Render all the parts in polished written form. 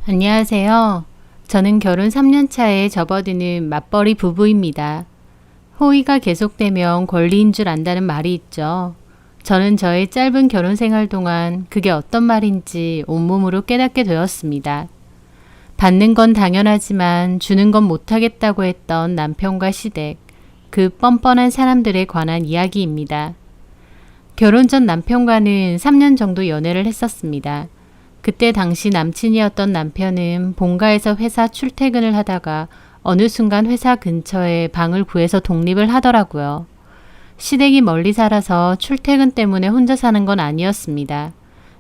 안녕하세요. 저는 결혼 3년 차에 접어드는 맞벌이 부부입니다. 호의가 계속되면 권리인 줄 안다는 말이 있죠. 저는 저의 짧은 결혼 생활 동안 그게 어떤 말인지 온몸으로 깨닫게 되었습니다. 받는 건 당연하지만 주는 건 못하겠다고 했던 남편과 시댁, 그 뻔뻔한 사람들에 관한 이야기입니다. 결혼 전 남편과는 3년 정도 연애를 했었습니다. 그때 당시 남친이었던 남편은 본가에서 회사 출퇴근을 하다가 어느 순간 회사 근처에 방을 구해서 독립을 하더라고요. 시댁이 멀리 살아서 출퇴근 때문에 혼자 사는 건 아니었습니다.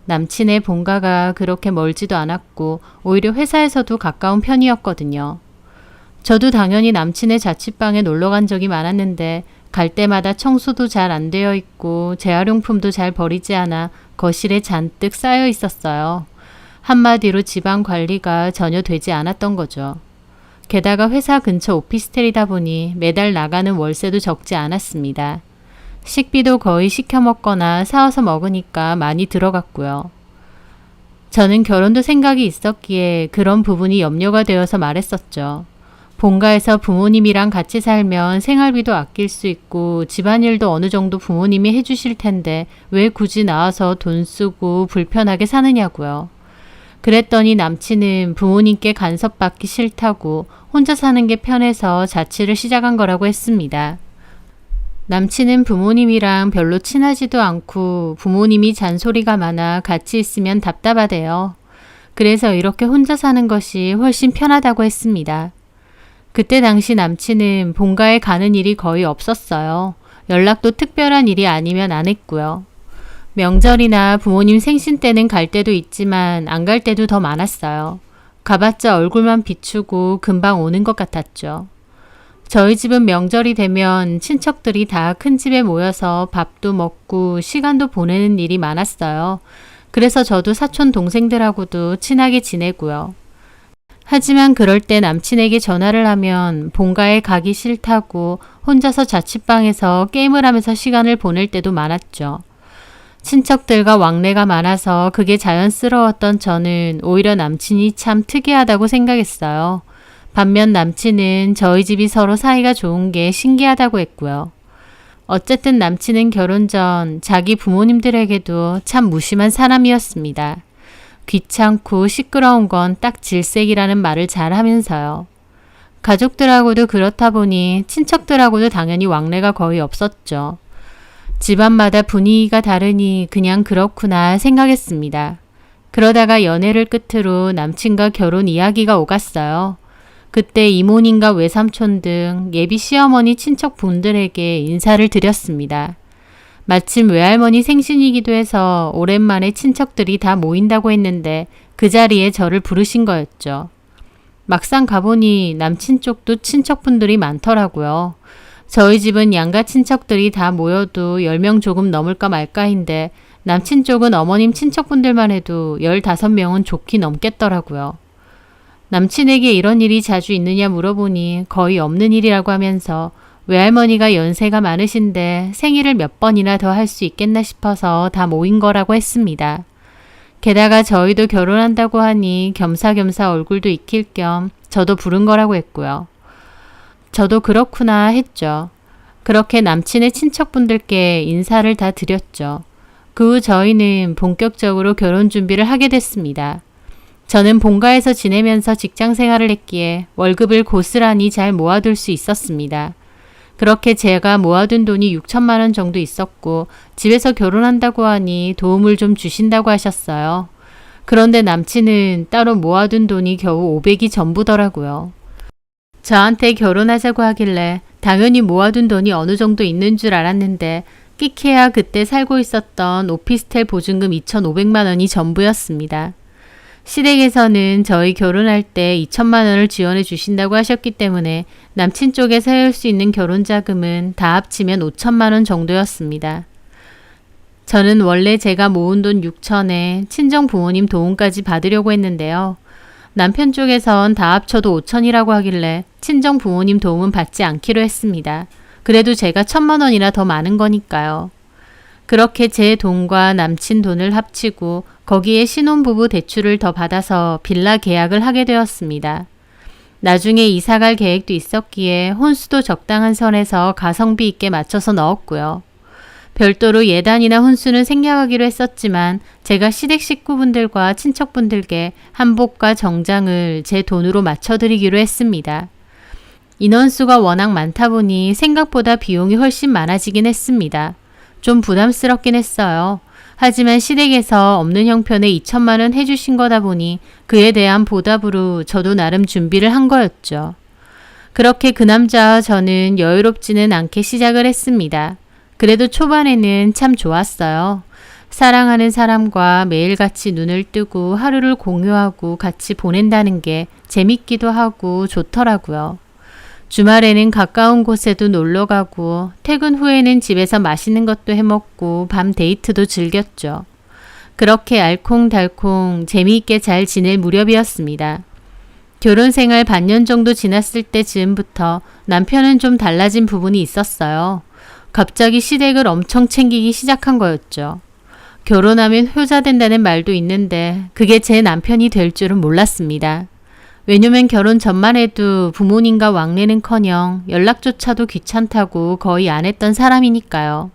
남친의 본가가 그렇게 멀지도 않았고 오히려 회사에서도 가까운 편이었거든요. 저도 당연히 남친의 자취방에 놀러 간 적이 많았는데 갈 때마다 청소도 잘 안 되어 있고 재활용품도 잘 버리지 않아 거실에 잔뜩 쌓여 있었어요. 한마디로 집안 관리가 전혀 되지 않았던 거죠. 게다가 회사 근처 오피스텔이다 보니 매달 나가는 월세도 적지 않았습니다. 식비도 거의 시켜 먹거나 사와서 먹으니까 많이 들어갔고요. 저는 결혼도 생각이 있었기에 그런 부분이 염려가 되어서 말했었죠. 본가에서 부모님이랑 같이 살면 생활비도 아낄 수 있고 집안일도 어느 정도 부모님이 해주실 텐데 왜 굳이 나와서 돈 쓰고 불편하게 사느냐고요. 그랬더니 남친은 부모님께 간섭받기 싫다고 혼자 사는 게 편해서 자취를 시작한 거라고 했습니다. 남친은 부모님이랑 별로 친하지도 않고 부모님이 잔소리가 많아 같이 있으면 답답하대요. 그래서 이렇게 혼자 사는 것이 훨씬 편하다고 했습니다. 그때 당시 남친은 본가에 가는 일이 거의 없었어요. 연락도 특별한 일이 아니면 안 했고요. 명절이나 부모님 생신 때는 갈 때도 있지만 안 갈 때도 더 많았어요. 가봤자 얼굴만 비추고 금방 오는 것 같았죠. 저희 집은 명절이 되면 친척들이 다 큰 집에 모여서 밥도 먹고 시간도 보내는 일이 많았어요. 그래서 저도 사촌 동생들하고도 친하게 지내고요. 하지만 그럴 때 남친에게 전화를 하면 본가에 가기 싫다고 혼자서 자취방에서 게임을 하면서 시간을 보낼 때도 많았죠. 친척들과 왕래가 많아서 그게 자연스러웠던 저는 오히려 남친이 참 특이하다고 생각했어요. 반면 남친은 저희 집이 서로 사이가 좋은 게 신기하다고 했고요. 어쨌든 남친은 결혼 전 자기 부모님들에게도 참 무심한 사람이었습니다. 귀찮고 시끄러운 건 딱 질색이라는 말을 잘 하면서요. 가족들하고도 그렇다 보니 친척들하고도 당연히 왕래가 거의 없었죠. 집안마다 분위기가 다르니 그냥 그렇구나 생각했습니다. 그러다가 연애를 끝으로 남친과 결혼 이야기가 오갔어요. 그때 이모님과 외삼촌 등 예비 시어머니 친척분들에게 인사를 드렸습니다. 마침 외할머니 생신이기도 해서 오랜만에 친척들이 다 모인다고 했는데 그 자리에 저를 부르신 거였죠. 막상 가보니 남친 쪽도 친척분들이 많더라고요. 저희 집은 양가 친척들이 다 모여도 10명 조금 넘을까 말까인데 남친 쪽은 어머님 친척분들만 해도 15명은 좋게 넘겠더라고요. 남친에게 이런 일이 자주 있느냐 물어보니 거의 없는 일이라고 하면서 외할머니가 연세가 많으신데 생일을 몇 번이나 더 할 수 있겠나 싶어서 다 모인 거라고 했습니다. 게다가 저희도 결혼한다고 하니 겸사겸사 얼굴도 익힐 겸 저도 부른 거라고 했고요. 저도 그렇구나 했죠. 그렇게 남친의 친척분들께 인사를 다 드렸죠. 그 후 저희는 본격적으로 결혼 준비를 하게 됐습니다. 저는 본가에서 지내면서 직장 생활을 했기에 월급을 고스란히 잘 모아둘 수 있었습니다. 그렇게 제가 모아둔 돈이 6천만 원 정도 있었고 집에서 결혼한다고 하니 도움을 좀 주신다고 하셨어요. 그런데 남친은 따로 모아둔 돈이 겨우 500이 전부더라고요. 저한테 결혼하자고 하길래 당연히 모아둔 돈이 어느 정도 있는 줄 알았는데 끼케야 그때 살고 있었던 오피스텔 보증금 2,500만 원이 전부였습니다. 시댁에서는 저희 결혼할 때 2천만 원을 지원해 주신다고 하셨기 때문에 남친 쪽에 세울 수 있는 결혼 자금은 다 합치면 5천만 원 정도였습니다. 저는 원래 제가 모은 돈 6천에 친정 부모님 도움까지 받으려고 했는데요. 남편 쪽에선 다 합쳐도 5천이라고 하길래 친정 부모님 도움은 받지 않기로 했습니다. 그래도 제가 1,000만 원이나 더 많은 거니까요. 그렇게 제 돈과 남친 돈을 합치고 거기에 신혼부부 대출을 더 받아서 빌라 계약을 하게 되었습니다. 나중에 이사갈 계획도 있었기에 혼수도 적당한 선에서 가성비 있게 맞춰서 넣었고요. 별도로 예단이나 혼수는 생략하기로 했었지만 제가 시댁 식구분들과 친척분들께 한복과 정장을 제 돈으로 맞춰드리기로 했습니다. 인원수가 워낙 많다 보니 생각보다 비용이 훨씬 많아지긴 했습니다. 좀 부담스럽긴 했어요. 하지만 시댁에서 없는 형편에 2천만 원 해주신 거다 보니 그에 대한 보답으로 저도 나름 준비를 한 거였죠. 그렇게 그 남자와 저는 여유롭지는 않게 시작을 했습니다. 그래도 초반에는 참 좋았어요. 사랑하는 사람과 매일같이 눈을 뜨고 하루를 공유하고 같이 보낸다는 게 재밌기도 하고 좋더라고요. 주말에는 가까운 곳에도 놀러 가고 퇴근 후에는 집에서 맛있는 것도 해먹고 밤 데이트도 즐겼죠. 그렇게 알콩달콩 재미있게 잘 지낼 무렵이었습니다. 결혼 생활 반년 정도 지났을 때 즈음부터 남편은 좀 달라진 부분이 있었어요. 갑자기 시댁을 엄청 챙기기 시작한 거였죠. 결혼하면 효자 된다는 말도 있는데 그게 제 남편이 될 줄은 몰랐습니다. 왜냐면 결혼 전만 해도 부모님과 왕래는커녕 연락조차도 귀찮다고 거의 안 했던 사람이니까요.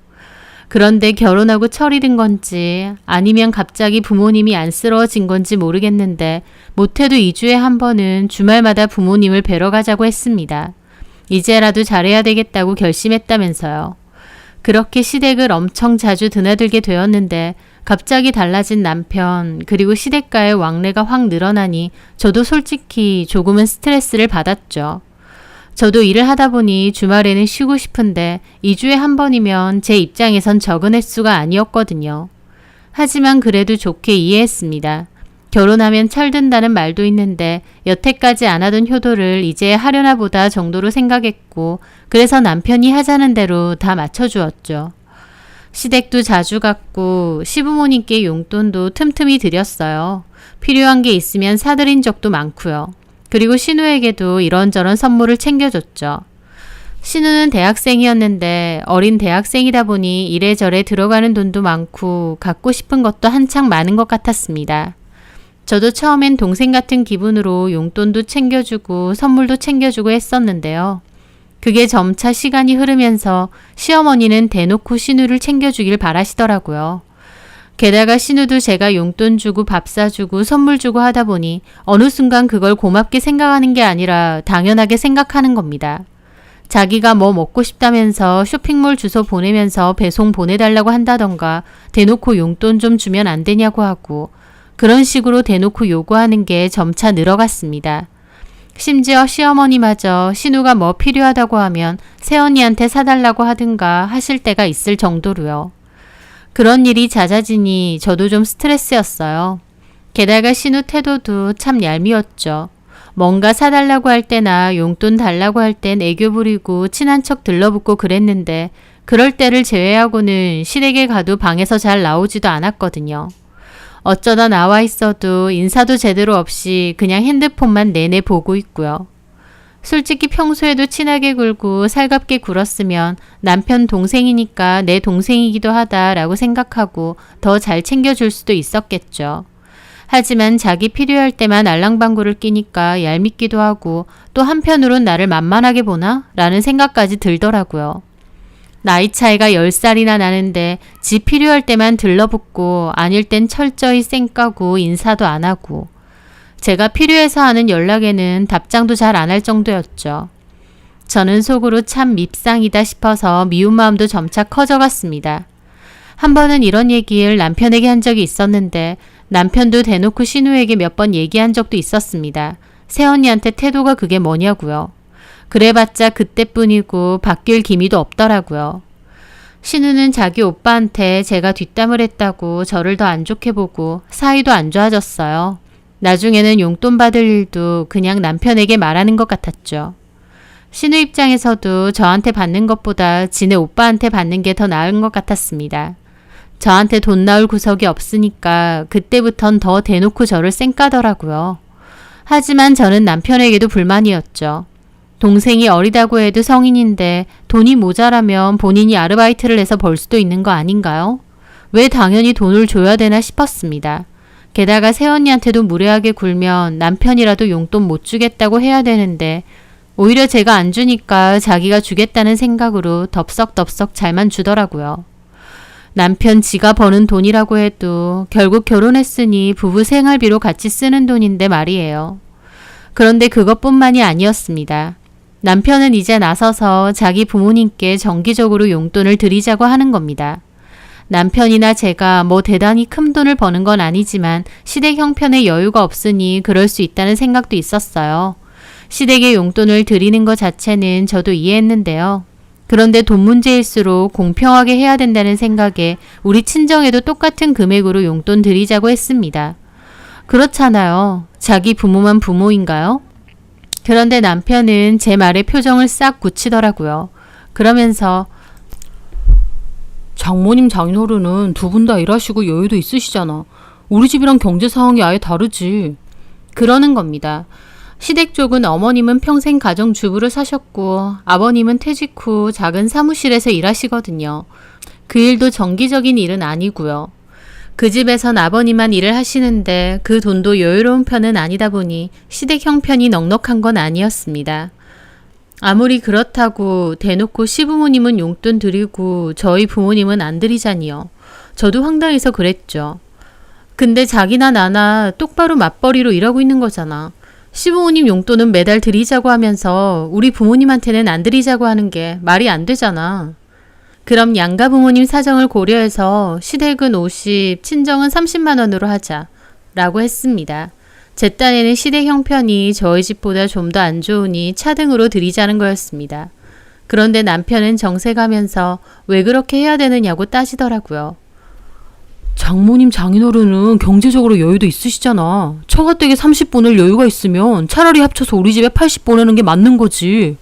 그런데 결혼하고 철이 든 건지 아니면 갑자기 부모님이 안쓰러워진 건지 모르겠는데 못해도 2주에 한 번은 주말마다 부모님을 뵈러 가자고 했습니다. 이제라도 잘해야 되겠다고 결심했다면서요. 그렇게 시댁을 엄청 자주 드나들게 되었는데 갑자기 달라진 남편 그리고 시댁과의 왕래가 확 늘어나니 저도 솔직히 조금은 스트레스를 받았죠. 저도 일을 하다 보니 주말에는 쉬고 싶은데 2주에 한 번이면 제 입장에선 적은 횟수가 아니었거든요. 하지만 그래도 좋게 이해했습니다. 결혼하면 철든다는 말도 있는데 여태까지 안 하던 효도를 이제 하려나 보다 정도로 생각했고 그래서 남편이 하자는 대로 다 맞춰주었죠. 시댁도 자주 갔고 시부모님께 용돈도 틈틈이 드렸어요. 필요한 게 있으면 사드린 적도 많고요. 그리고 신우에게도 이런저런 선물을 챙겨줬죠. 신우는 대학생이었는데 어린 대학생이다 보니 이래저래 들어가는 돈도 많고 갖고 싶은 것도 한창 많은 것 같았습니다. 저도 처음엔 동생 같은 기분으로 용돈도 챙겨주고 선물도 챙겨주고 했었는데요. 그게 점차 시간이 흐르면서 시어머니는 대놓고 신우를 챙겨주길 바라시더라고요. 게다가 신우도 제가 용돈 주고 밥 사주고 선물 주고 하다 보니 어느 순간 그걸 고맙게 생각하는 게 아니라 당연하게 생각하는 겁니다. 자기가 뭐 먹고 싶다면서 쇼핑몰 주소 보내면서 배송 보내달라고 한다던가 대놓고 용돈 좀 주면 안 되냐고 하고 그런 식으로 대놓고 요구하는 게 점차 늘어갔습니다. 심지어 시어머니마저 신우가 뭐 필요하다고 하면 새언니한테 사달라고 하든가 하실 때가 있을 정도로요. 그런 일이 잦아지니 저도 좀 스트레스였어요. 게다가 신우 태도도 참 얄미웠죠. 뭔가 사달라고 할 때나 용돈 달라고 할 땐 애교 부리고 친한 척 들러붙고 그랬는데 그럴 때를 제외하고는 시댁에 가도 방에서 잘 나오지도 않았거든요. 어쩌다 나와 있어도 인사도 제대로 없이 그냥 핸드폰만 내내 보고 있고요. 솔직히 평소에도 친하게 굴고 살갑게 굴었으면 남편 동생이니까 내 동생이기도 하다라고 생각하고 더 잘 챙겨줄 수도 있었겠죠. 하지만 자기 필요할 때만 알랑방구를 끼니까 얄밉기도 하고 또 한편으론 나를 만만하게 보나? 라는 생각까지 들더라고요. 나이 차이가 10살이나 나는데 지 필요할 때만 들러붙고 아닐 땐 철저히 쌩까고 인사도 안 하고 제가 필요해서 하는 연락에는 답장도 잘 안 할 정도였죠. 저는 속으로 참 밉상이다 싶어서 미운 마음도 점차 커져갔습니다. 한 번은 이런 얘기를 남편에게 한 적이 있었는데 남편도 대놓고 신우에게 몇 번 얘기한 적도 있었습니다. 새언니한테 태도가 그게 뭐냐고요. 그래봤자 그때뿐이고 바뀔 기미도 없더라고요. 신우는 자기 오빠한테 제가 뒷담을 했다고 저를 더 안 좋게 보고 사이도 안 좋아졌어요. 나중에는 용돈 받을 일도 그냥 남편에게 말하는 것 같았죠. 신우 입장에서도 저한테 받는 것보다 지네 오빠한테 받는 게 더 나은 것 같았습니다. 저한테 돈 나올 구석이 없으니까 그때부턴 더 대놓고 저를 쌩까더라고요. 하지만 저는 남편에게도 불만이었죠. 동생이 어리다고 해도 성인인데 돈이 모자라면 본인이 아르바이트를 해서 벌 수도 있는 거 아닌가요? 왜 당연히 돈을 줘야 되나 싶었습니다. 게다가 새언니한테도 무례하게 굴면 남편이라도 용돈 못 주겠다고 해야 되는데 오히려 제가 안 주니까 자기가 주겠다는 생각으로 덥석덥석 잘만 주더라고요. 남편 지가 버는 돈이라고 해도 결국 결혼했으니 부부 생활비로 같이 쓰는 돈인데 말이에요. 그런데 그것뿐만이 아니었습니다. 남편은 이제 나서서 자기 부모님께 정기적으로 용돈을 드리자고 하는 겁니다. 남편이나 제가 뭐 대단히 큰 돈을 버는 건 아니지만 시댁 형편에 여유가 없으니 그럴 수 있다는 생각도 있었어요. 시댁에 용돈을 드리는 것 자체는 저도 이해했는데요. 그런데 돈 문제일수록 공평하게 해야 된다는 생각에 우리 친정에도 똑같은 금액으로 용돈 드리자고 했습니다. 그렇잖아요. 자기 부모만 부모인가요? 그런데 남편은 제 말에 표정을 싹 굳히더라고요. 그러면서 장모님 장인어른은 두 분 다 일하시고 여유도 있으시잖아. 우리 집이랑 경제 상황이 아예 다르지. 그러는 겁니다. 시댁 쪽은 어머님은 평생 가정주부를 사셨고 아버님은 퇴직 후 작은 사무실에서 일하시거든요. 그 일도 정기적인 일은 아니고요. 그 집에선 아버님만 일을 하시는데 그 돈도 여유로운 편은 아니다 보니 시댁 형편이 넉넉한 건 아니었습니다. 아무리 그렇다고 대놓고 시부모님은 용돈 드리고 저희 부모님은 안 드리자니요. 저도 황당해서 그랬죠. 근데 자기나 나나 똑바로 맞벌이로 일하고 있는 거잖아. 시부모님 용돈은 매달 드리자고 하면서 우리 부모님한테는 안 드리자고 하는 게 말이 안 되잖아. 그럼 양가 부모님 사정을 고려해서 시댁은 50, 친정은 30만 원으로 하자 라고 했습니다. 제 딴에는 시댁 형편이 저희 집보다 좀 더 안 좋으니 차등으로 드리자는 거였습니다. 그런데 남편은 정색하면서 왜 그렇게 해야 되느냐고 따지더라고요. 장모님 장인어른은 경제적으로 여유도 있으시잖아. 처가댁에 30 보낼 여유가 있으면 차라리 합쳐서 우리 집에 80 보내는 게 맞는 거지.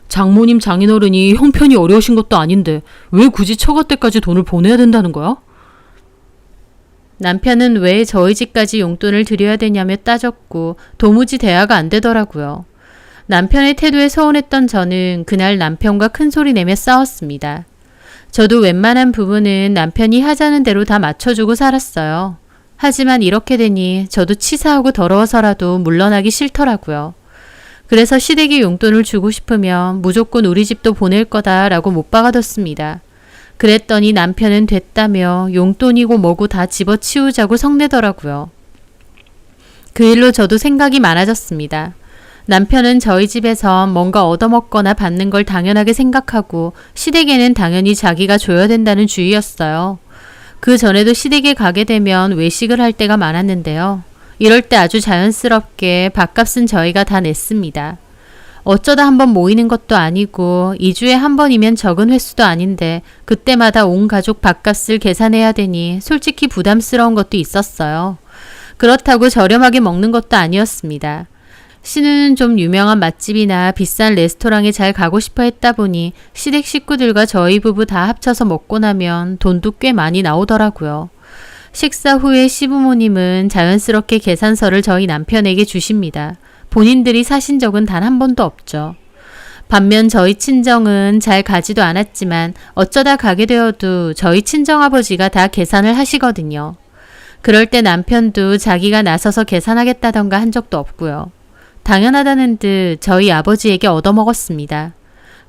장모님 장인어른이 형편이 어려우신 것도 아닌데 왜 굳이 처가댁까지 돈을 보내야 된다는 거야? 남편은 왜 저희 집까지 용돈을 드려야 되냐며 따졌고 도무지 대화가 안 되더라고요. 남편의 태도에 서운했던 저는 그날 남편과 큰 소리 내며 싸웠습니다. 저도 웬만한 부분은 남편이 하자는 대로 다 맞춰주고 살았어요. 하지만 이렇게 되니 저도 치사하고 더러워서라도 물러나기 싫더라고요. 그래서 시댁에 용돈을 주고 싶으면 무조건 우리 집도 보낼 거다라고 못 박아뒀습니다. 그랬더니 남편은 됐다며 용돈이고 뭐고 다 집어치우자고 성내더라고요. 그 일로 저도 생각이 많아졌습니다. 남편은 저희 집에서 뭔가 얻어먹거나 받는 걸 당연하게 생각하고 시댁에는 당연히 자기가 줘야 된다는 주의였어요. 그 전에도 시댁에 가게 되면 외식을 할 때가 많았는데요. 이럴 때 아주 자연스럽게 밥값은 저희가 다 냈습니다. 어쩌다 한번 모이는 것도 아니고 2주에 한 번이면 적은 횟수도 아닌데 그때마다 온 가족 밥값을 계산해야 되니 솔직히 부담스러운 것도 있었어요. 그렇다고 저렴하게 먹는 것도 아니었습니다. 씨는 좀 유명한 맛집이나 비싼 레스토랑에 잘 가고 싶어 했다 보니 시댁 식구들과 저희 부부 다 합쳐서 먹고 나면 돈도 꽤 많이 나오더라고요. 식사 후에 시부모님은 자연스럽게 계산서를 저희 남편에게 주십니다. 본인들이 사신 적은 단 한 번도 없죠. 반면 저희 친정은 잘 가지도 않았지만 어쩌다 가게 되어도 저희 친정아버지가 다 계산을 하시거든요. 그럴 때 남편도 자기가 나서서 계산하겠다던가 한 적도 없고요. 당연하다는 듯 저희 아버지에게 얻어먹었습니다.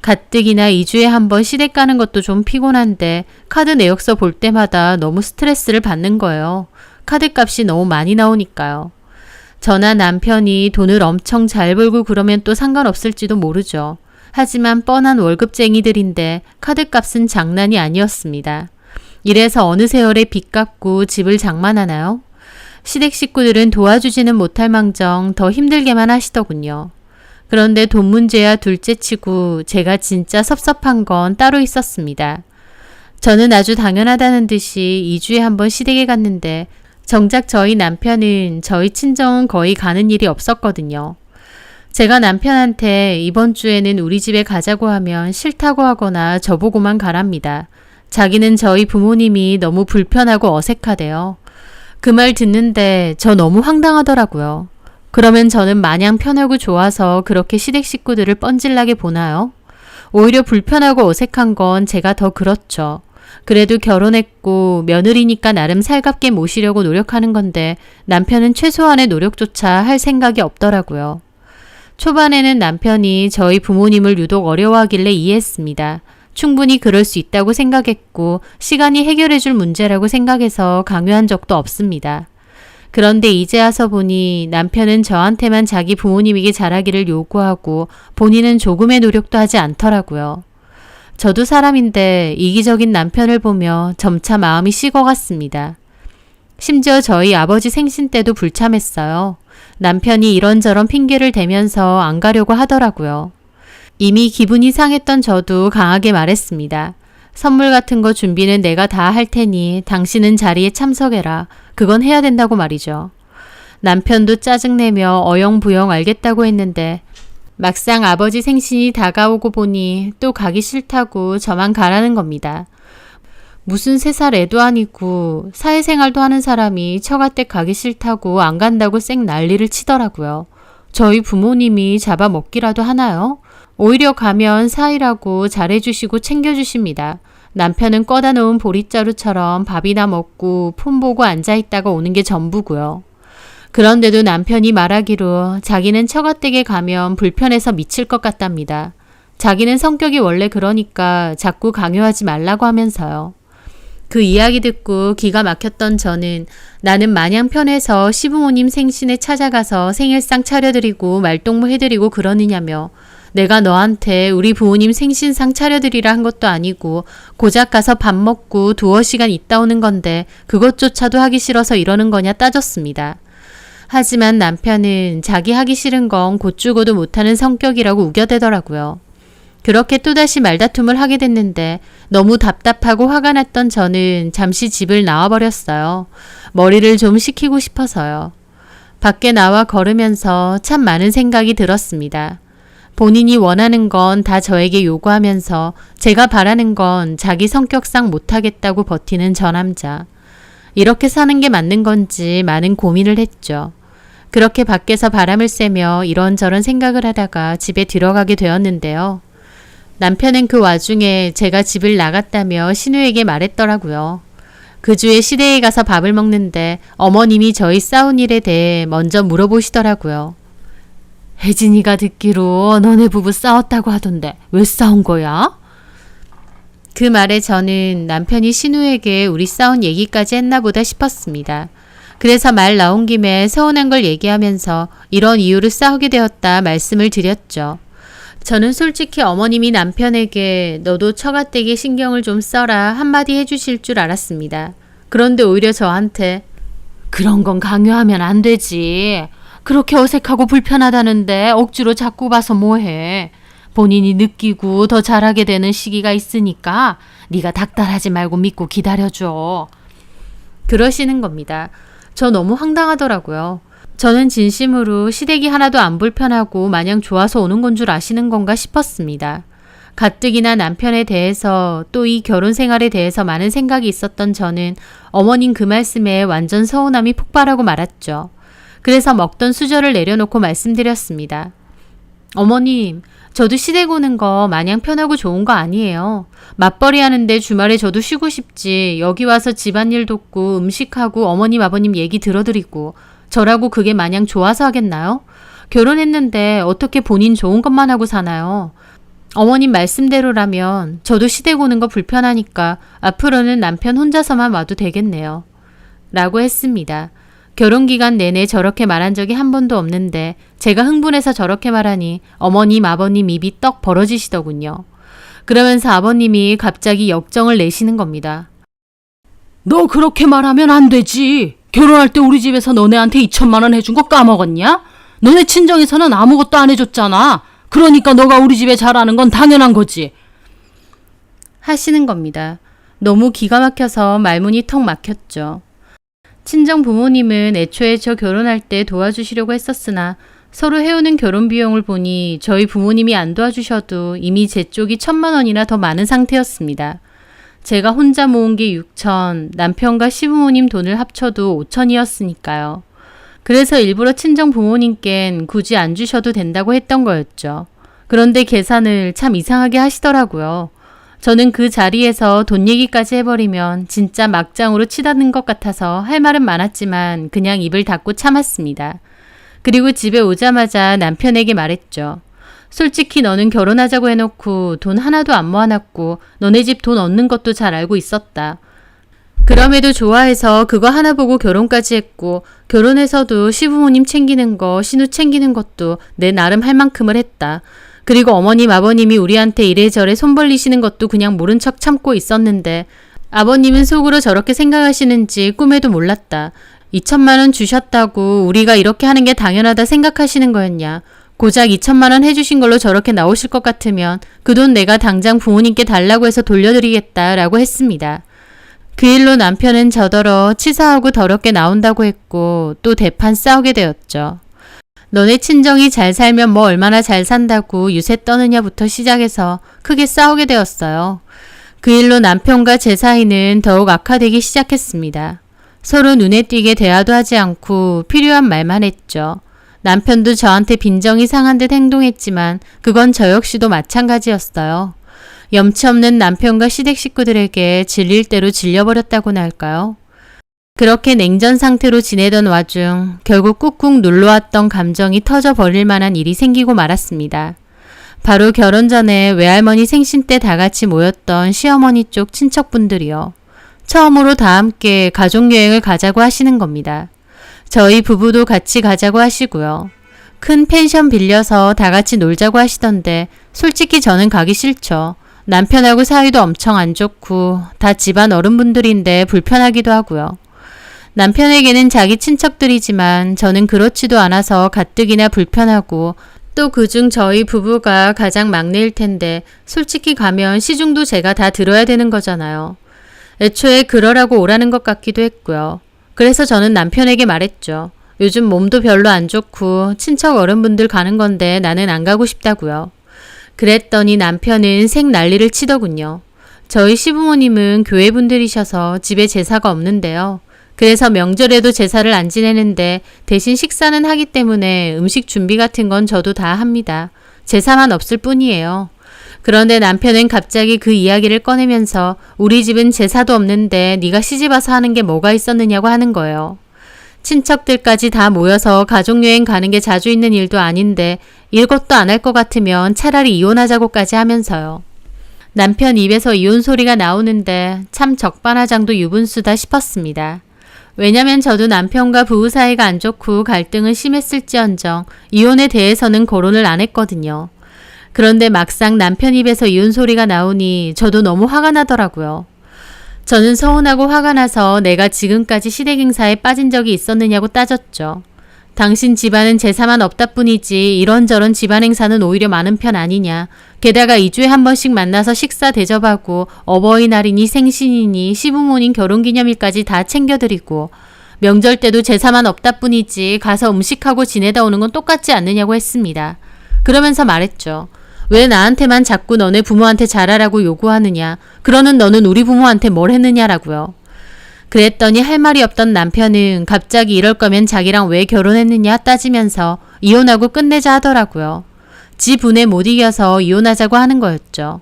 가뜩이나 2주에 한 번 시댁 가는 것도 좀 피곤한데 카드 내역서 볼 때마다 너무 스트레스를 받는 거예요. 카드값이 너무 많이 나오니까요. 저나 남편이 돈을 엄청 잘 벌고 그러면 또 상관없을지도 모르죠. 하지만 뻔한 월급쟁이들인데 카드값은 장난이 아니었습니다. 이래서 어느 세월에 빚 갚고 집을 장만하나요? 시댁 식구들은 도와주지는 못할 망정 더 힘들게만 하시더군요. 그런데 돈 문제야 둘째치고 제가 진짜 섭섭한 건 따로 있었습니다. 저는 아주 당연하다는 듯이 2주에 한 번 시댁에 갔는데 정작 저희 남편은 저희 친정은 거의 가는 일이 없었거든요. 제가 남편한테 이번 주에는 우리 집에 가자고 하면 싫다고 하거나 저보고만 가랍니다. 자기는 저희 부모님이 너무 불편하고 어색하대요. 그 말 듣는데 저 너무 황당하더라고요. 그러면 저는 마냥 편하고 좋아서 그렇게 시댁 식구들을 뻔질나게 보나요? 오히려 불편하고 어색한 건 제가 더 그렇죠. 그래도 결혼했고 며느리니까 나름 살갑게 모시려고 노력하는 건데 남편은 최소한의 노력조차 할 생각이 없더라고요. 초반에는 남편이 저희 부모님을 유독 어려워하길래 이해했습니다. 충분히 그럴 수 있다고 생각했고 시간이 해결해 줄 문제라고 생각해서 강요한 적도 없습니다. 그런데 이제 와서 보니 남편은 저한테만 자기 부모님에게 잘하기를 요구하고 본인은 조금의 노력도 하지 않더라고요. 저도 사람인데 이기적인 남편을 보며 점차 마음이 식어갔습니다. 심지어 저희 아버지 생신 때도 불참했어요. 남편이 이런저런 핑계를 대면서 안 가려고 하더라고요. 이미 기분이 상했던 저도 강하게 말했습니다. 선물 같은 거 준비는 내가 다 할 테니 당신은 자리에 참석해라. 그건 해야 된다고 말이죠. 남편도 짜증내며 어영부영 알겠다고 했는데 막상 아버지 생신이 다가오고 보니 또 가기 싫다고 저만 가라는 겁니다. 무슨 3살 애도 아니고 사회생활도 하는 사람이 처가댁 가기 싫다고 안 간다고 쌩 난리를 치더라고요. 저희 부모님이 잡아먹기라도 하나요? 오히려 가면 사이라고 잘해주시고 챙겨주십니다. 남편은 꺼다 놓은 보릿자루처럼 밥이나 먹고 폰 보고 앉아있다가 오는 게 전부고요. 그런데도 남편이 말하기로 자기는 처가댁에 가면 불편해서 미칠 것 같답니다. 자기는 성격이 원래 그러니까 자꾸 강요하지 말라고 하면서요. 그 이야기 듣고 기가 막혔던 저는 나는 마냥 편해서 시부모님 생신에 찾아가서 생일상 차려드리고 말동무 해드리고 그러느냐며 내가 너한테 우리 부모님 생신상 차려드리라 한 것도 아니고 고작 가서 밥 먹고 두어 시간 있다 오는 건데 그것조차도 하기 싫어서 이러는 거냐 따졌습니다. 하지만 남편은 자기 하기 싫은 건 곧 죽어도 못하는 성격이라고 우겨대더라고요. 그렇게 또다시 말다툼을 하게 됐는데 너무 답답하고 화가 났던 저는 잠시 집을 나와버렸어요. 머리를 좀 식히고 싶어서요. 밖에 나와 걸으면서 참 많은 생각이 들었습니다. 본인이 원하는 건 다 저에게 요구하면서 제가 바라는 건 자기 성격상 못하겠다고 버티는 저 남자. 이렇게 사는 게 맞는 건지 많은 고민을 했죠. 그렇게 밖에서 바람을 쐬며 이런저런 생각을 하다가 집에 들어가게 되었는데요. 남편은 그 와중에 제가 집을 나갔다며 신우에게 말했더라고요. 그 주에 시댁에 가서 밥을 먹는데 어머님이 저희 싸운 일에 대해 먼저 물어보시더라고요. 혜진이가 듣기로 너네 부부 싸웠다고 하던데 왜 싸운 거야? 그 말에 저는 남편이 신우에게 우리 싸운 얘기까지 했나 보다 싶었습니다. 그래서 말 나온 김에 서운한 걸 얘기하면서 이런 이유로 싸우게 되었다 말씀을 드렸죠. 저는 솔직히 어머님이 남편에게 너도 처가댁에 신경을 좀 써라 한마디 해주실 줄 알았습니다. 그런데 오히려 저한테 그런 건 강요하면 안 되지. 그렇게 어색하고 불편하다는데 억지로 자꾸 봐서 뭐해. 본인이 느끼고 더 잘하게 되는 시기가 있으니까 네가 닥달하지 말고 믿고 기다려줘. 그러시는 겁니다. 저 너무 황당하더라고요. 저는 진심으로 시댁이 하나도 안 불편하고 마냥 좋아서 오는 건 줄 아시는 건가 싶었습니다. 가뜩이나 남편에 대해서 또 이 결혼 생활에 대해서 많은 생각이 있었던 저는 어머님 그 말씀에 완전 서운함이 폭발하고 말았죠. 그래서 먹던 수저를 내려놓고 말씀드렸습니다. 어머님, 저도 시댁 오는 거 마냥 편하고 좋은 거 아니에요. 맞벌이 하는데 주말에 저도 쉬고 싶지. 여기 와서 집안일 돕고 음식하고 어머님 아버님 얘기 들어드리고 저라고 그게 마냥 좋아서 하겠나요? 결혼했는데 어떻게 본인 좋은 것만 하고 사나요? 어머님 말씀대로라면 저도 시댁 오는 거 불편하니까 앞으로는 남편 혼자서만 와도 되겠네요. 라고 했습니다. 결혼 기간 내내 저렇게 말한 적이 한 번도 없는데 제가 흥분해서 저렇게 말하니 어머님 아버님 입이 떡 벌어지시더군요. 그러면서 아버님이 갑자기 역정을 내시는 겁니다. 너 그렇게 말하면 안 되지. 결혼할 때 우리 집에서 너네한테 2천만 원 해준 거 까먹었냐? 너네 친정에서는 아무것도 안 해줬잖아. 그러니까 너가 우리 집에 잘하는 건 당연한 거지. 하시는 겁니다. 너무 기가 막혀서 말문이 턱 막혔죠. 친정 부모님은 애초에 저 결혼할 때 도와주시려고 했었으나 서로 해오는 결혼 비용을 보니 저희 부모님이 안 도와주셔도 이미 제 쪽이 1,000만 원이나 더 많은 상태였습니다. 제가 혼자 모은 게 6천, 남편과 시부모님 돈을 합쳐도 5천이었으니까요. 그래서 일부러 친정 부모님께는 굳이 안 주셔도 된다고 했던 거였죠. 그런데 계산을 참 이상하게 하시더라고요. 저는 그 자리에서 돈 얘기까지 해버리면 진짜 막장으로 치닫는 것 같아서 할 말은 많았지만 그냥 입을 닫고 참았습니다. 그리고 집에 오자마자 남편에게 말했죠. 솔직히 너는 결혼하자고 해놓고 돈 하나도 안 모아놨고 너네 집 돈 얻는 것도 잘 알고 있었다. 그럼에도 좋아해서 그거 하나 보고 결혼까지 했고 결혼해서도 시부모님 챙기는 거, 신우 챙기는 것도 내 나름 할 만큼을 했다. 그리고 어머님, 아버님이 우리한테 이래저래 손 벌리시는 것도 그냥 모른 척 참고 있었는데 아버님은 속으로 저렇게 생각하시는지 꿈에도 몰랐다. 2천만 원 주셨다고 우리가 이렇게 하는 게 당연하다 생각하시는 거였냐. 고작 2천만 원 해주신 걸로 저렇게 나오실 것 같으면 그 돈 내가 당장 부모님께 달라고 해서 돌려드리겠다라고 했습니다. 그 일로 남편은 저더러 치사하고 더럽게 나온다고 했고 또 대판 싸우게 되었죠. 너네 친정이 잘 살면 뭐 얼마나 잘 산다고 유세 떠느냐부터 시작해서 크게 싸우게 되었어요. 그 일로 남편과 제 사이는 더욱 악화되기 시작했습니다. 서로 눈에 띄게 대화도 하지 않고 필요한 말만 했죠. 남편도 저한테 빈정이 상한 듯 행동했지만 그건 저 역시도 마찬가지였어요. 염치 없는 남편과 시댁 식구들에게 질릴 대로 질려버렸다고나 할까요? 그렇게 냉전 상태로 지내던 와중 결국 꾹꾹 눌러왔던 감정이 터져버릴 만한 일이 생기고 말았습니다. 바로 결혼 전에 외할머니 생신 때 다 같이 모였던 시어머니 쪽 친척분들이요. 처음으로 다 함께 가족여행을 가자고 하시는 겁니다. 저희 부부도 같이 가자고 하시고요. 큰 펜션 빌려서 다 같이 놀자고 하시던데 솔직히 저는 가기 싫죠. 남편하고 사이도 엄청 안 좋고 다 집안 어른분들인데 불편하기도 하고요. 남편에게는 자기 친척들이지만 저는 그렇지도 않아서 가뜩이나 불편하고 또 그중 저희 부부가 가장 막내일 텐데 솔직히 가면 시중도 제가 다 들어야 되는 거잖아요. 애초에 그러라고 오라는 것 같기도 했고요. 그래서 저는 남편에게 말했죠. 요즘 몸도 별로 안 좋고 친척 어른분들 가는 건데 나는 안 가고 싶다고요. 그랬더니 남편은 색 난리를 치더군요. 저희 시부모님은 교회분들이셔서 집에 제사가 없는데요. 그래서 명절에도 제사를 안 지내는데 대신 식사는 하기 때문에 음식 준비 같은 건 저도 다 합니다. 제사만 없을 뿐이에요. 그런데 남편은 갑자기 그 이야기를 꺼내면서 우리 집은 제사도 없는데 네가 시집와서 하는 게 뭐가 있었느냐고 하는 거예요. 친척들까지 다 모여서 가족여행 가는 게 자주 있는 일도 아닌데 이것도 안 할 것 같으면 차라리 이혼하자고까지 하면서요. 남편 입에서 이혼 소리가 나오는데 참 적반하장도 유분수다 싶었습니다. 왜냐면 저도 남편과 부부 사이가 안 좋고 갈등은 심했을지언정 이혼에 대해서는 거론을 안 했거든요. 그런데 막상 남편 입에서 이혼 소리가 나오니 저도 너무 화가 나더라고요. 저는 서운하고 화가 나서 내가 지금까지 시댁 행사에 빠진 적이 있었느냐고 따졌죠. 당신 집안은 제사만 없다 뿐이지 이런저런 집안 행사는 오히려 많은 편 아니냐. 게다가 2주에 한 번씩 만나서 식사 대접하고 어버이날이니 생신이니 시부모님 결혼기념일까지 다 챙겨드리고 명절 때도 제사만 없다 뿐이지 가서 음식하고 지내다 오는 건 똑같지 않느냐고 했습니다. 그러면서 말했죠. 왜 나한테만 자꾸 너네 부모한테 잘하라고 요구하느냐. 그러는 너는 우리 부모한테 뭘 했느냐라고요. 그랬더니 할 말이 없던 남편은 갑자기 이럴 거면 자기랑 왜 결혼했느냐 따지면서 이혼하고 끝내자 하더라고요. 지 분에 못 이겨서 이혼하자고 하는 거였죠.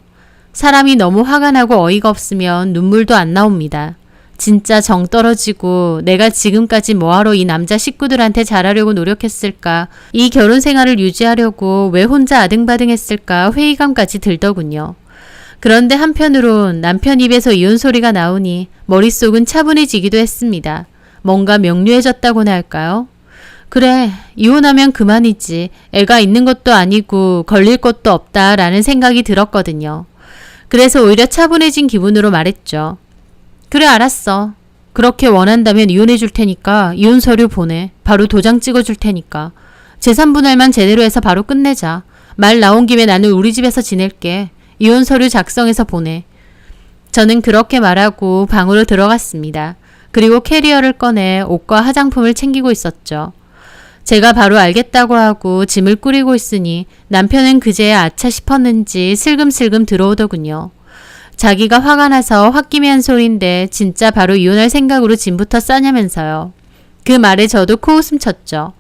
사람이 너무 화가 나고 어이가 없으면 눈물도 안 나옵니다. 진짜 정 떨어지고 내가 지금까지 뭐하러 이 남자 식구들한테 잘하려고 노력했을까, 이 결혼 생활을 유지하려고 왜 혼자 아등바등했을까 회의감까지 들더군요. 그런데 한편으론 남편 입에서 이혼 소리가 나오니 머릿속은 차분해지기도 했습니다. 뭔가 명료해졌다고나 할까요? 그래, 이혼하면 그만이지. 애가 있는 것도 아니고 걸릴 것도 없다라는 생각이 들었거든요. 그래서 오히려 차분해진 기분으로 말했죠. 그래, 알았어. 그렇게 원한다면 이혼해 줄 테니까 이혼 서류 보내. 바로 도장 찍어 줄 테니까. 재산분할만 제대로 해서 바로 끝내자. 말 나온 김에 나는 우리 집에서 지낼게. 이혼 서류 작성해서 보내. 저는 그렇게 말하고 방으로 들어갔습니다. 그리고 캐리어를 꺼내 옷과 화장품을 챙기고 있었죠. 제가 바로 알겠다고 하고 짐을 꾸리고 있으니 남편은 그제야 아차 싶었는지 슬금슬금 들어오더군요. 자기가 화가 나서 홧김에 소린데 진짜 바로 이혼할 생각으로 짐부터 싸냐면서요. 그 말에 저도 코웃음 쳤죠.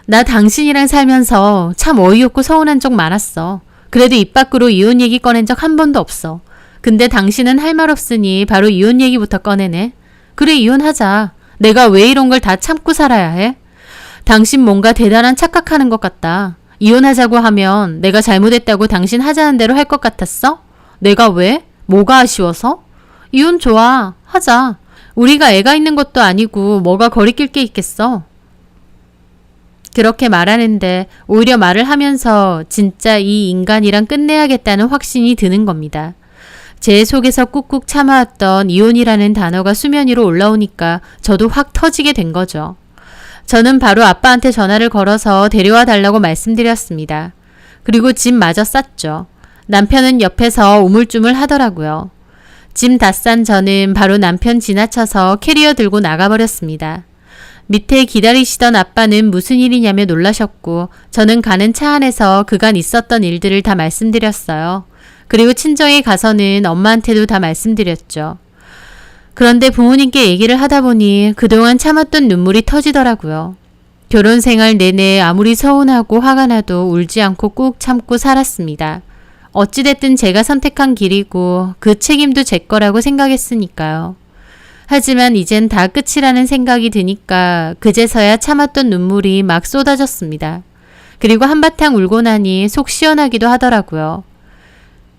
나 당신이랑 살면서 참 어이없고 서운한 적 많았어. 그래도 입 밖으로 이혼 얘기 꺼낸 적 한 번도 없어. 근데 당신은 할 말 없으니 바로 이혼 얘기부터 꺼내네. 그래, 이혼하자. 내가 왜 이런 걸 다 참고 살아야 해? 당신 뭔가 대단한 착각하는 것 같다. 이혼하자고 하면 내가 잘못했다고 당신 하자는 대로 할 것 같았어? 내가 왜? 뭐가 아쉬워서? 이혼 좋아. 하자. 우리가 애가 있는 것도 아니고 뭐가 거리낄 게 있겠어. 그렇게 말하는데 오히려 말을 하면서 진짜 이 인간이랑 끝내야겠다는 확신이 드는 겁니다. 제 속에서 꾹꾹 참아왔던 이혼이라는 단어가 수면 위로 올라오니까 저도 확 터지게 된 거죠. 저는 바로 아빠한테 전화를 걸어서 데려와 달라고 말씀드렸습니다. 그리고 짐 마저 쌌죠. 남편은 옆에서 우물쭈물 하더라고요. 짐 다 싼 저는 바로 남편 지나쳐서 캐리어 들고 나가버렸습니다. 밑에 기다리시던 아빠는 무슨 일이냐며 놀라셨고 저는 가는 차 안에서 그간 있었던 일들을 다 말씀드렸어요. 그리고 친정에 가서는 엄마한테도 다 말씀드렸죠. 그런데 부모님께 얘기를 하다 보니 그동안 참았던 눈물이 터지더라고요. 결혼 생활 내내 아무리 서운하고 화가 나도 울지 않고 꾹 참고 살았습니다. 어찌됐든 제가 선택한 길이고 그 책임도 제 거라고 생각했으니까요. 하지만 이젠 다 끝이라는 생각이 드니까 그제서야 참았던 눈물이 막 쏟아졌습니다. 그리고 한바탕 울고 나니 속 시원하기도 하더라고요.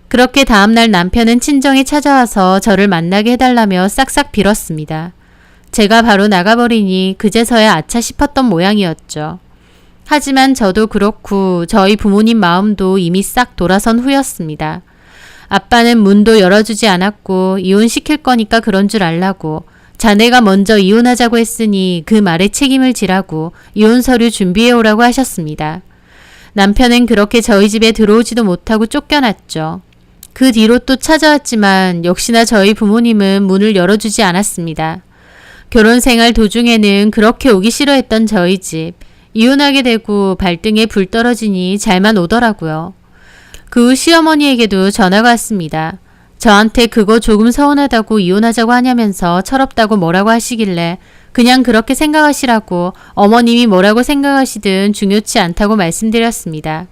그렇게 다음날 남편은 친정에 찾아와서 저를 만나게 해달라며 싹싹 빌었습니다. 제가 바로 나가버리니 그제서야 아차 싶었던 모양이었죠. 하지만 저도 그렇고 저희 부모님 마음도 이미 싹 돌아선 후였습니다. 아빠는 문도 열어주지 않았고 이혼시킬 거니까 그런 줄 알라고 자네가 먼저 이혼하자고 했으니 그 말에 책임을 지라고 이혼 서류 준비해 오라고 하셨습니다. 남편은 그렇게 저희 집에 들어오지도 못하고 쫓겨났죠. 그 뒤로 또 찾아왔지만 역시나 저희 부모님은 문을 열어주지 않았습니다. 결혼 생활 도중에는 그렇게 오기 싫어했던 저희 집. 이혼하게 되고 발등에 불 떨어지니 잘만 오더라고요. 그 후 시어머니에게도 전화가 왔습니다. 저한테 그거 조금 서운하다고 이혼하자고 하냐면서 철없다고 뭐라고 하시길래 그냥 그렇게 생각하시라고 어머님이 뭐라고 생각하시든 중요치 않다고 말씀드렸습니다.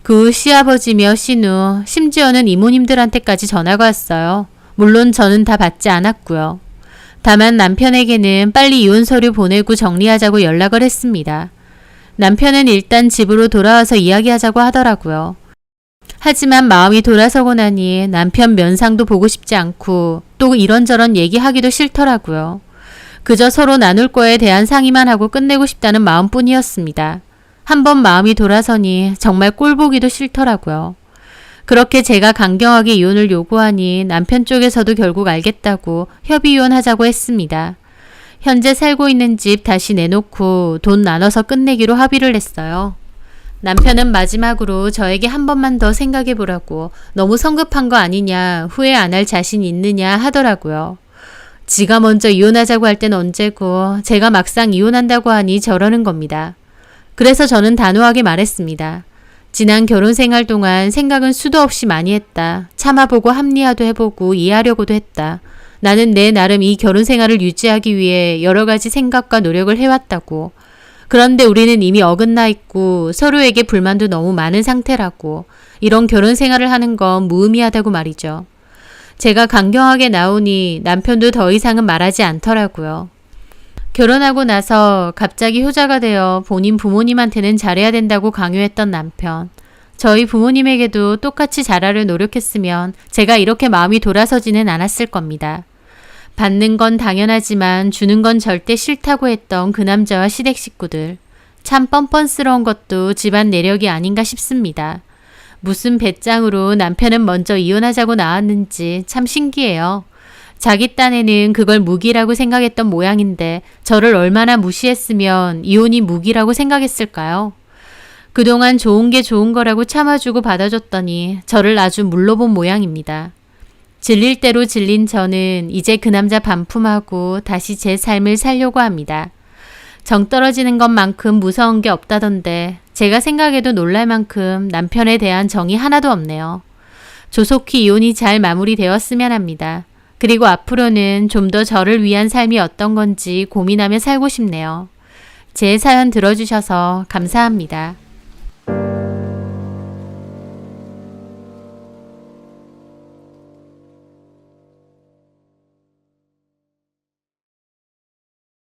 그 후 시아버지며 시누, 심지어는 이모님들한테까지 전화가 왔어요. 물론 저는 다 받지 않았고요. 다만 남편에게는 빨리 이혼 서류 보내고 정리하자고 연락을 했습니다. 남편은 일단 집으로 돌아와서 이야기하자고 하더라고요. 하지만 마음이 돌아서고 나니 남편 면상도 보고 싶지 않고 또 이런저런 얘기하기도 싫더라고요. 그저 서로 나눌 거에 대한 상의만 하고 끝내고 싶다는 마음뿐이었습니다. 한번 마음이 돌아서니 정말 꼴보기도 싫더라고요. 그렇게 제가 강경하게 이혼을 요구하니 남편 쪽에서도 결국 알겠다고 협의 이혼하자고 했습니다. 현재 살고 있는 집 다시 내놓고 돈 나눠서 끝내기로 합의를 했어요. 남편은 마지막으로 저에게 한 번만 더 생각해 보라고 너무 성급한 거 아니냐, 후회 안 할 자신 있느냐 하더라고요. 지가 먼저 이혼하자고 할 땐 언제고 제가 막상 이혼한다고 하니 저러는 겁니다. 그래서 저는 단호하게 말했습니다. 지난 결혼 생활 동안 생각은 수도 없이 많이 했다. 참아보고 합리화도 해보고 이해하려고도 했다. 나는 내 나름 이 결혼 생활을 유지하기 위해 여러 가지 생각과 노력을 해왔다고. 그런데 우리는 이미 어긋나 있고 서로에게 불만도 너무 많은 상태라고. 이런 결혼 생활을 하는 건 무의미하다고 말이죠. 제가 강경하게 나오니 남편도 더 이상은 말하지 않더라고요. 결혼하고 나서 갑자기 효자가 되어 본인 부모님한테는 잘해야 된다고 강요했던 남편. 저희 부모님에게도 똑같이 잘하려 노력했으면 제가 이렇게 마음이 돌아서지는 않았을 겁니다. 받는 건 당연하지만 주는 건 절대 싫다고 했던 그 남자와 시댁 식구들. 참 뻔뻔스러운 것도 집안 내력이 아닌가 싶습니다. 무슨 배짱으로 남편은 먼저 이혼하자고 나왔는지 참 신기해요. 자기 딴에는 그걸 무기라고 생각했던 모양인데 저를 얼마나 무시했으면 이혼이 무기라고 생각했을까요? 그동안 좋은 게 좋은 거라고 참아주고 받아줬더니 저를 아주 물러본 모양입니다. 질릴 대로 질린 저는 이제 그 남자 반품하고 다시 제 삶을 살려고 합니다. 정 떨어지는 것만큼 무서운 게 없다던데 제가 생각해도 놀랄 만큼 남편에 대한 정이 하나도 없네요. 조속히 이혼이 잘 마무리되었으면 합니다. 그리고 앞으로는 좀 더 저를 위한 삶이 어떤 건지 고민하며 살고 싶네요. 제 사연 들어주셔서 감사합니다.